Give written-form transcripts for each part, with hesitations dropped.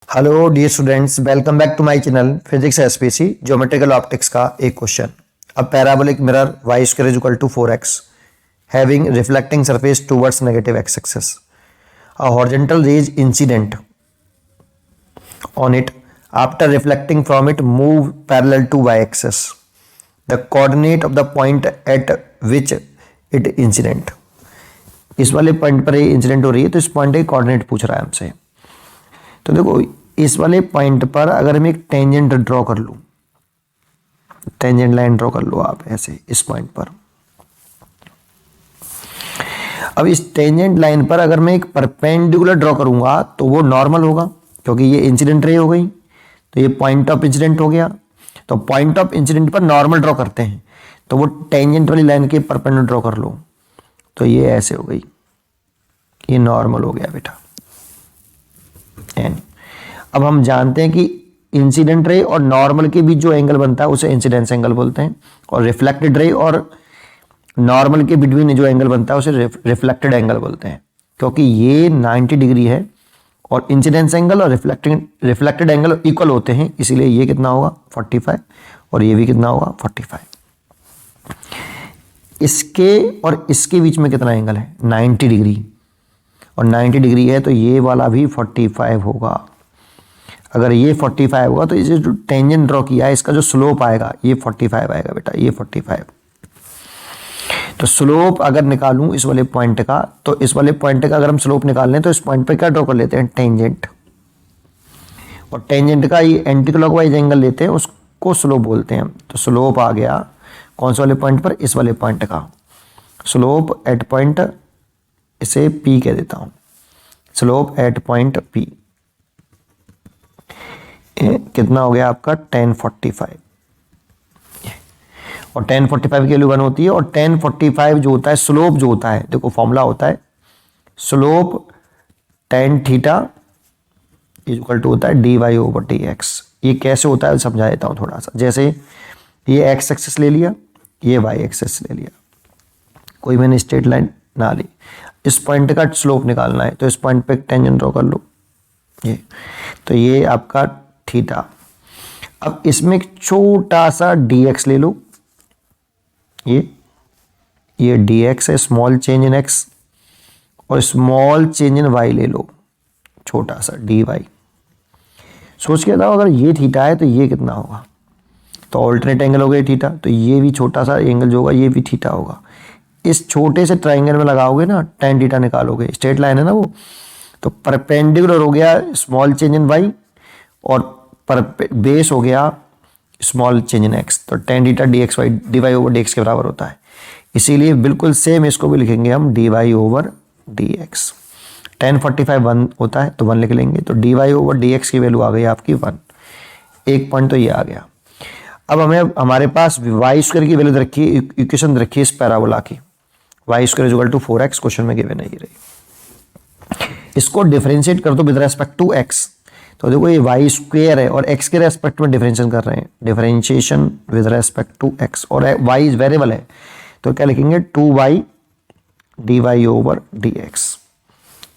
Hello dear students, welcome back to my channel physics SPC geometrical optics का एक question. अब parabolic mirror y square is equal to 4x having reflecting surface towards negative x axis, a horizontal ray incident on it after reflecting from it move parallel to y axis, the coordinate of the point at which it incident. इस वाले point पर ये incident हो रही है तो इस point के कोऑर्डिनेट पूछ रहा है हमसे। तो देखो इस वाले पॉइंट पर अगर मैं एक टेंजेंट ड्रॉ कर लूं, टेंजेंट लाइन ड्रॉ कर लो आप ऐसे इस पॉइंट पर। अब इस टेंजेंट लाइन पर अगर मैं एक परपेंडिकुलर ड्रॉ करूंगा तो वो नॉर्मल होगा, क्योंकि ये इंसिडेंट रे हो गई तो ये पॉइंट ऑफ इंसिडेंट हो गया। तो पॉइंट ऑफ इंसिडेंट पर नॉर्मल ड्रॉ करते हैं तो वो टेंजेंट वाली लाइन के परपेंडिकुलर ड्रॉ कर लो तो ये ऐसे हो गई, ये नॉर्मल हो गया बेटा। अब हम जानते हैं कि इंसिडेंट रे और नॉर्मल के बीच जो एंगल बनता है उसे इंसिडेंस एंगल बोलते हैं, और रिफ्लेक्टेड रे और नॉर्मल के बिटवीन जो एंगल बनता है उसे रिफ्लेक्टेड एंगल बोलते हैं। क्योंकि ये 90 डिग्री है और इंसिडेंस एंगल और रिफ्लेक्टेड एंगल इक्वल होते हैं, इसीलिए ये कितना होगा 45 और ये भी कितना होगा 45। इसके और इसके बीच में कितना एंगल है 90 डिग्री, और 90 डिग्री है तो ये वाला भी 45 होगा। अगर ये 45 होगा तो इसे जो टेंजेंट ड्रॉ किया है इसका जो स्लोप आएगा ये 45 आएगा बेटा, ये 45। तो स्लोप अगर निकालूं इस वाले पॉइंट का, तो इस वाले पॉइंट का अगर हम स्लोप निकाल लें तो इस पॉइंट पे क्या ड्रॉ कर लेते हैं टेंजेंट, और टेंजेंट का ये एंटी क्लॉकवाइज एंगल लेते हैं उसको स्लोप बोलते हैं। तो स्लोप आ गया कौन से वाले पॉइंट पर, इस वाले पॉइंट का स्लोप एट पॉइंट, इसे P कह देता हूं, स्लोप एट पॉइंट P कितना हो गया आपका 1045, और 1045 की वैल्यू 1 होती है। और 1045 जो होता है स्लोप जो होता है, देखो फॉर्मूला होता है slope tan theta is equal to होता है dy/dx। ये कैसे होता है समझा देता हूं थोड़ा सा। जैसे ये x एक्सिस ले लिया, ये y एक्सिस ले लिया, कोई मैंने स्ट्रेट लाइन ना ली, इस पॉइंट का स्लोप निकालना है तो इस पॉइंट पे टेंजेंट ड्रॉ कर लो, ये तो ये आपका थीटा। अब इसमें एक छोटा सा dx ले लो, ये dx है, स्मॉल चेंज इन x, और स्मॉल चेंज इन y ले लो, छोटा सा dy। सोच के बताओ अगर ये थीटा है तो ये कितना होगा, तो ऑल्टरनेट एंगल हो गया थीटा, तो ये भी छोटा सा एंगल जो होगा ये भी थीटा होगा। इस छोटे से ट्राइंगल में लगाओगे ना tan थीटा निकालोगे, स्ट्रेट लाइन है ना वो, तो परपेंडिकुलर हो गया स्मॉल चेंज इन y और बेस हो गया स्मॉल चेंज इन x, तो tan थीटा dy/dx के बराबर होता है। इसीलिए बिल्कुल सेम इसको भी लिखेंगे हम dy/dx। 1045 1 होता है तो 1 लिख लेंगे, तो dy/dx की वैल्यू आ गई आपकी 1। एक पॉइंट तो ये आ गया। अब हमें हमारे पास y स्क्वायर की वैल्यू रखी है, इक्वेशन रखी है इस पैराबोला की, y square is equal to 4x, question में गिवन है ये रही। इसको डिफरेंशिएट कर दो विद रेस्पेक्ट टू x, तो देखो ये y स्क्वायर है और x के रेस्पेक्ट में डिफरेंशिएशन कर रहे हैं, differentiation with respect to x, और y इज वेरिएबल है तो क्या लिखेंगे 2y dy/dx।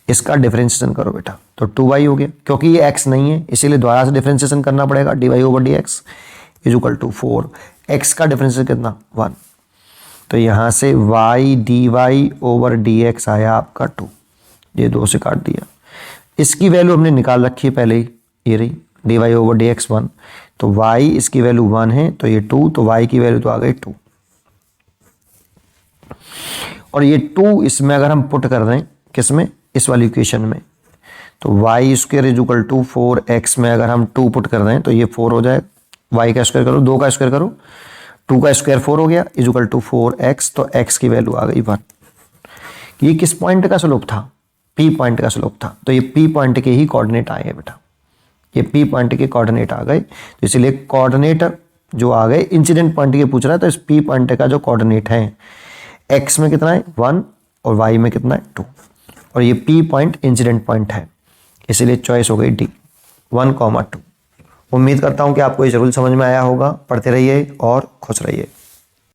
इसका डिफरेंशिएशन करो बेटा, तो 2y हो गया, क्योंकि ये x नहीं है इसीलिए दोबारा से डिफरेंशिएशन करना पड़ेगा, dy/dx is equal to 4, x का डिफरेंशिएशन कितना 1, तो यहां से y dy/dx आया आपका 2, ये 2 से काट दिया। इसकी वैल्यू हमने निकाल रखी है पहले ही, ये रही dy/dx 1, तो y इसकी वैल्यू 1 है तो ये 2, तो y की वैल्यू तो आ गई 2, और ये 2 इसमें अगर हम पुट कर दें किसमें, इस वाली इक्वेशन में, तो y square is equal to 4x में अगर हम 2 पुट कर दें तो ये 4 हो जाए, y का स्क्वायर करो, 2 का स्क्वायर करो, 2 का स्क्वायर 4 हो गया इज इक्वल टू 4x, तो x की वैल्यू आ गई 1। ये किस पॉइंट का स्लोप था, P पॉइंट का स्लोप था, तो ये P पॉइंट के ही कोऑर्डिनेट आए हैं बेटा, ये P पॉइंट के कोऑर्डिनेट आ गए, तो इसलिए कोऑर्डिनेट जो आ गए इंसिडेंट पॉइंट के पूछ रहा है, तो इस P पॉइंट का जो कोऑर्डिनेट है x में कितना है 1 और y में कितना है 2, और ये P पॉइंट इंसिडेंट पॉइंट है, इसलिए चॉइस हो गई D 1, 2। उम्मीद करता हूं कि आपको ये जरूर समझ में आया होगा। पढ़ते रहिए और खुश रहिए।